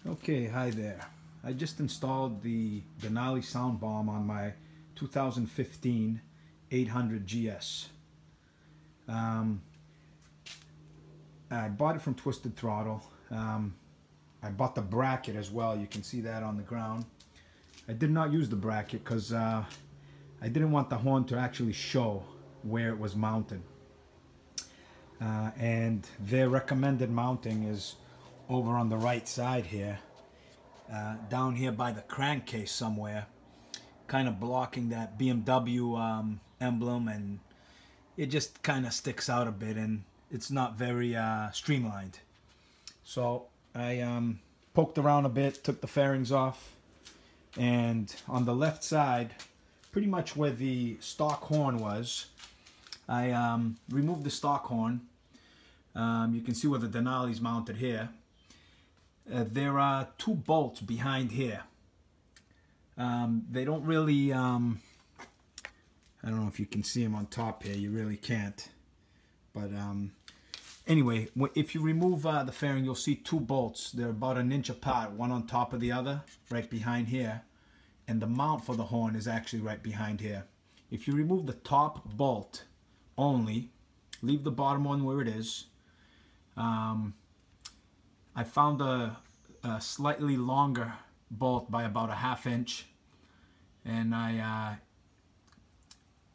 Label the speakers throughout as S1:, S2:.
S1: Okay, hi there. I just installed the Dinali sound bomb on my 2015 800GS. I bought it from Twisted Throttle. I bought the bracket as well. You can see that on the ground. I did not use the bracket because I didn't want the horn to actually show where it was mounted. And their recommended mounting is over on the right side here, down here by the crankcase somewhere, kind of blocking that BMW emblem, and it just kind of sticks out a bit and it's not very streamlined. So I poked around a bit, took the fairings off, and on the left side, pretty much where the stock horn was, I removed the stock horn. You can see where the Denali is mounted here. There are two bolts behind here. They don't really, I don't know if you can see them on top here, you really can't. But anyway, if you remove the fairing, you'll see two bolts. They're about an inch apart, one on top of the other, right behind here. And the mount for the horn is actually right behind here. If you remove the top bolt only, leave the bottom one where it is. I found a slightly longer bolt by about a ½ inch, and I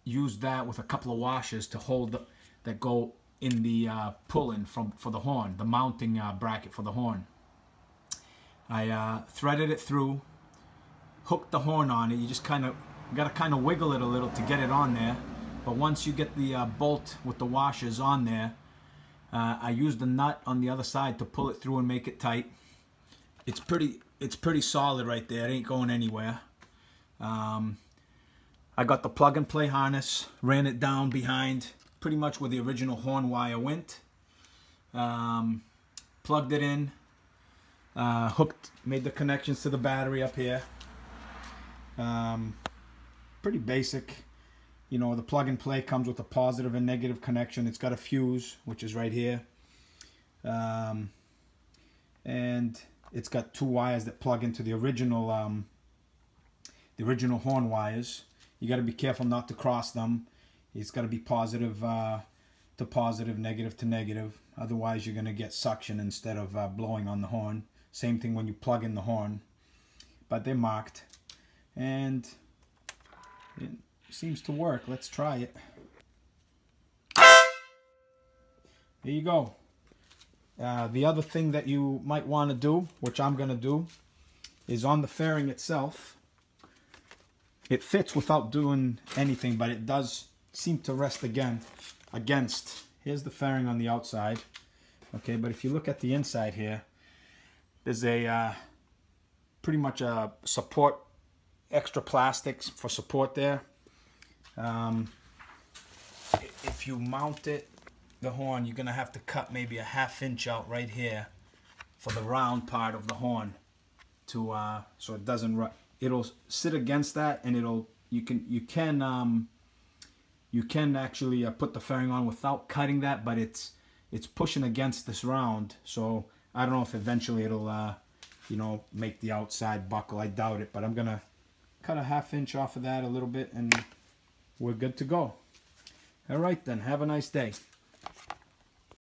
S1: used that with a couple of washers to hold that go in the pull-in for the horn, the mounting bracket for the horn. I threaded it through, hooked the horn on it. You just got to kind of wiggle it a little to get it on there. But once you get the bolt with the washers on there, I used the nut on the other side to pull it through and make it tight. It's pretty solid right there. It ain't going anywhere. I got the plug and play harness, ran it down behind pretty much where the original horn wire went. Plugged it in, hooked, made the connections to the battery up here. Pretty basic. You know, the plug and play comes with a positive and negative connection. It's got a fuse, which is right here. And it's got two wires that plug into the original horn wires. You got to be careful not to cross them. It's got to be positive to positive, negative to negative. Otherwise, you're going to get suction instead of blowing on the horn. Same thing when you plug in the horn. But they're marked. And it seems to work. Let's try it. There you go. The other thing that you might want to do, which I'm going to do, is on the fairing itself. It fits without doing anything, but it does seem to rest against. Here's the fairing on the outside. Okay, but if you look at the inside here, there's a pretty much a support, extra plastics for support there. If you mount the horn, you're gonna have to cut maybe a ½ inch out right here for the round part of the horn to so it doesn't run. It'll sit against that, and you can actually put the fairing on without cutting that, but it's pushing against this round. So I don't know if eventually it'll you know, make the outside buckle. I doubt it, but I'm gonna cut a ½ inch off of that a little bit, and we're good to go. All right then, have a nice day.